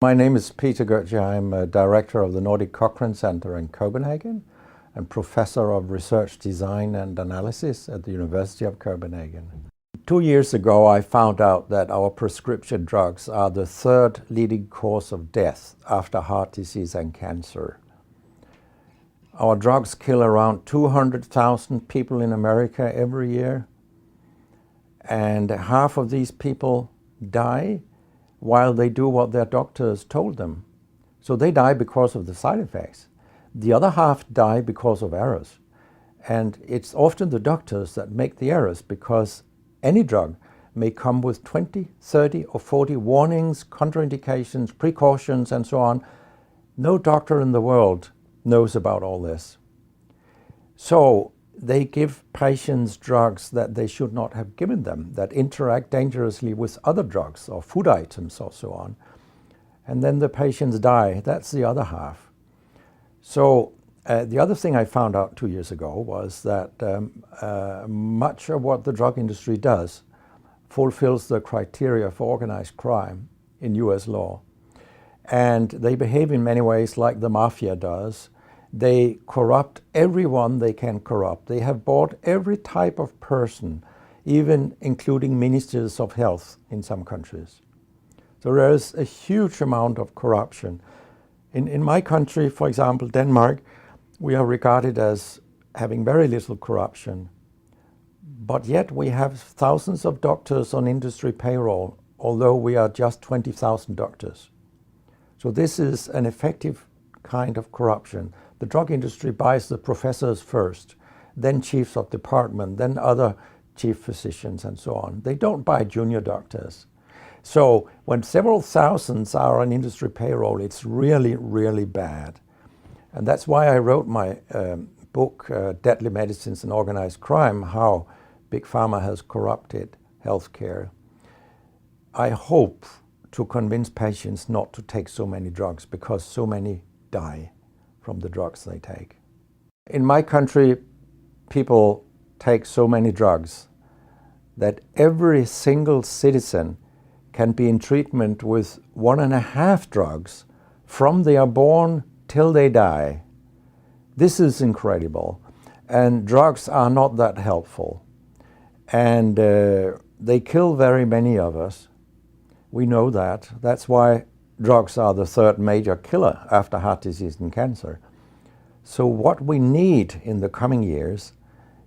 My name is Peter Gtzsche. I'm a director of the Nordic Cochrane Center in Copenhagen and professor of research design and analysis at the University of Copenhagen. 2 years ago, I found out that our prescription drugs are the third leading cause of death after heart disease and cancer. Our drugs kill around 200,000 people in America every year, and half of these people die while they do what their doctors told them. So they die because of the side effects. The other half die because of errors. And it's often the doctors that make the errors, because any drug may come with 20, 30 or 40 warnings, contraindications, precautions and so on. No doctor in the world knows about all this. So they give patients drugs that they should not have given them, that interact dangerously with other drugs or food items or so on. And then the patients die. That's the other half. So the other thing I found out 2 years ago was that much of what the drug industry does fulfills the criteria for organized crime in US law. And they behave in many ways like the mafia does. They corrupt everyone they can corrupt. They have bought every type of person, even including ministers of health in some countries. So there is a huge amount of corruption. In my country, for example, Denmark, we are regarded as having very little corruption. But yet we have thousands of doctors on industry payroll, although we are just 20,000 doctors. So this is an effective kind of corruption. The drug industry buys the professors first, then chiefs of department, then other chief physicians and so on. They don't buy junior doctors. So when several thousands are on industry payroll, it's really, really bad. And that's why I wrote my book, Deadly Medicines and Organized Crime, How Big Pharma Has Corrupted Healthcare. I hope to convince patients not to take so many drugs, because so many die from the drugs they take. In my country, people take so many drugs that every single citizen can be in treatment with 1.5 drugs from they are born till they die. This is incredible. And drugs are not that helpful. And they kill very many of us. We know that. That's why drugs are the third major killer after heart disease and cancer. So what we need in the coming years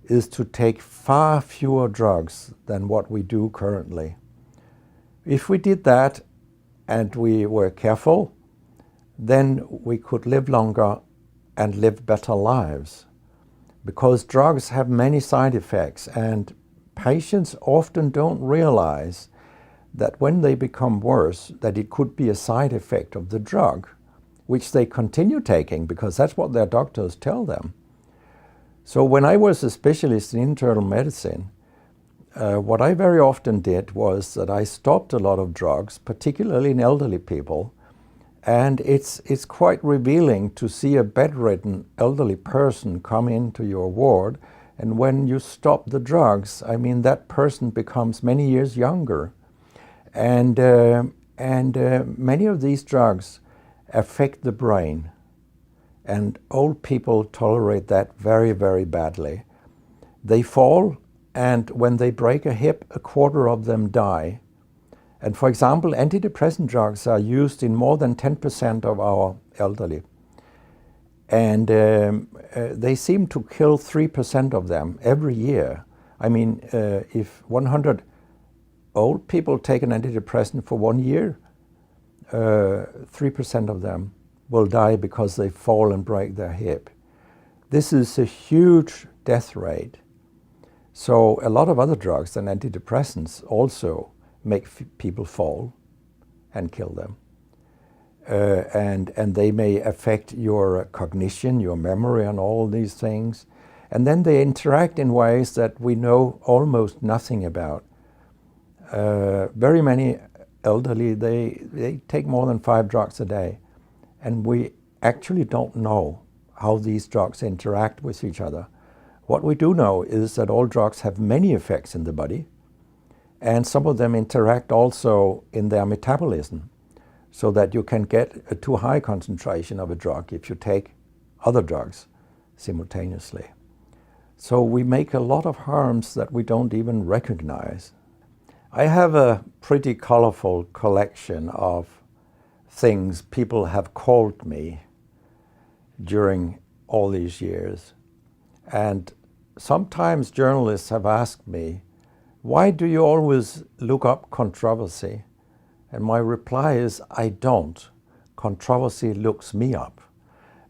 is to take far fewer drugs than what we do currently. If we did that and we were careful, then we could live longer and live better lives. Because drugs have many side effects, and patients often don't realize that when they become worse, that it could be a side effect of the drug, which they continue taking because that's what their doctors tell them. So when I was a specialist in internal medicine, what I very often did was that I stopped a lot of drugs, particularly in elderly people. And it's quite revealing to see a bedridden elderly person come into your ward, and when you stop the drugs, I mean, that person becomes many years younger. And many of these drugs affect the brain, and old people tolerate that very, very badly. They fall, and when they break a hip, 1/4 of them die. And for example, antidepressant drugs are used in more than 10% of our elderly. And they seem to kill 3% of them every year. I mean, if 100 old people take an antidepressant for 1 year, 3% of them will die because they fall and break their hip. This is a huge death rate. So a lot of other drugs than antidepressants also make people fall and kill them. And they may affect your cognition, your memory and all these things. And then they interact in ways that we know almost nothing about. Very many elderly, they take more than 5 drugs a day. And we actually don't know how these drugs interact with each other. What we do know is that all drugs have many effects in the body, and some of them interact also in their metabolism. so that you can get a too high concentration of a drug if you take other drugs simultaneously. So we make a lot of harms that we don't even recognize. I have a pretty colorful collection of things people have called me during all these years. And sometimes journalists have asked me, why do you always look up controversy? And my reply is, I don't. Controversy looks me up.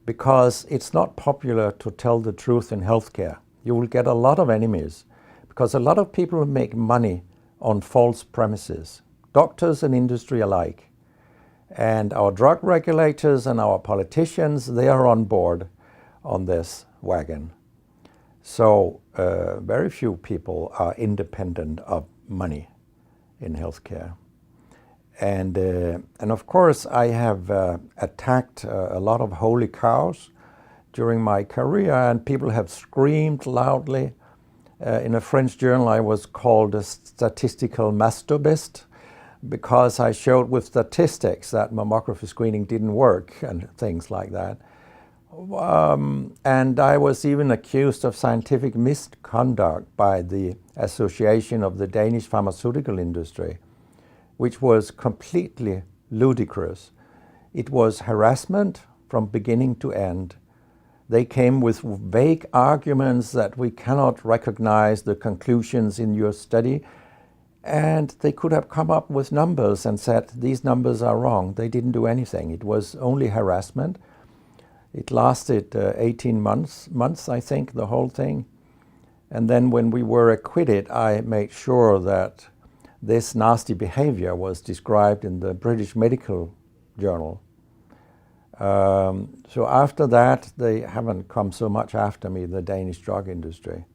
Because it's not popular to tell the truth in healthcare. You will get a lot of enemies, because a lot of people make money on false premises, doctors and industry alike. And our drug regulators and our politicians, they are on board on this wagon. So very few people are independent of money in healthcare. And of course, I have attacked a lot of holy cows during my career, and people have screamed loudly. In a French journal, I was called a statistical masturbist because I showed with statistics that mammography screening didn't work and things like that. And I was even accused of scientific misconduct by the Association of the Danish Pharmaceutical Industry, which was completely ludicrous. It was harassment from beginning to end. They came with vague arguments that we cannot recognize the conclusions in your study, and they could have come up with numbers and said, these numbers are wrong. They didn't do anything. It was only harassment. It lasted 18 months, I think, the whole thing. And then when we were acquitted, I made sure that this nasty behavior was described in the British Medical Journal. So after that, they haven't come so much after me, the Danish drug industry.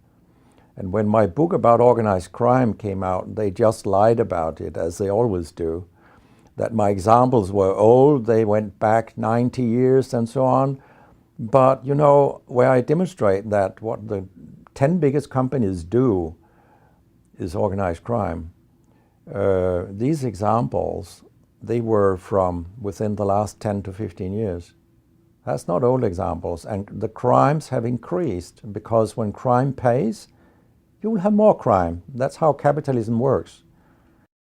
And when my book about organized crime came out, they just lied about it, as they always do. That my examples were old, they went back 90 years and so on. But, you know, where I demonstrate that what the 10 biggest companies do is organized crime. These examples, they were from within the last 10 to 15 years. That's not old examples. And the crimes have increased because when crime pays, you will have more crime. That's how capitalism works.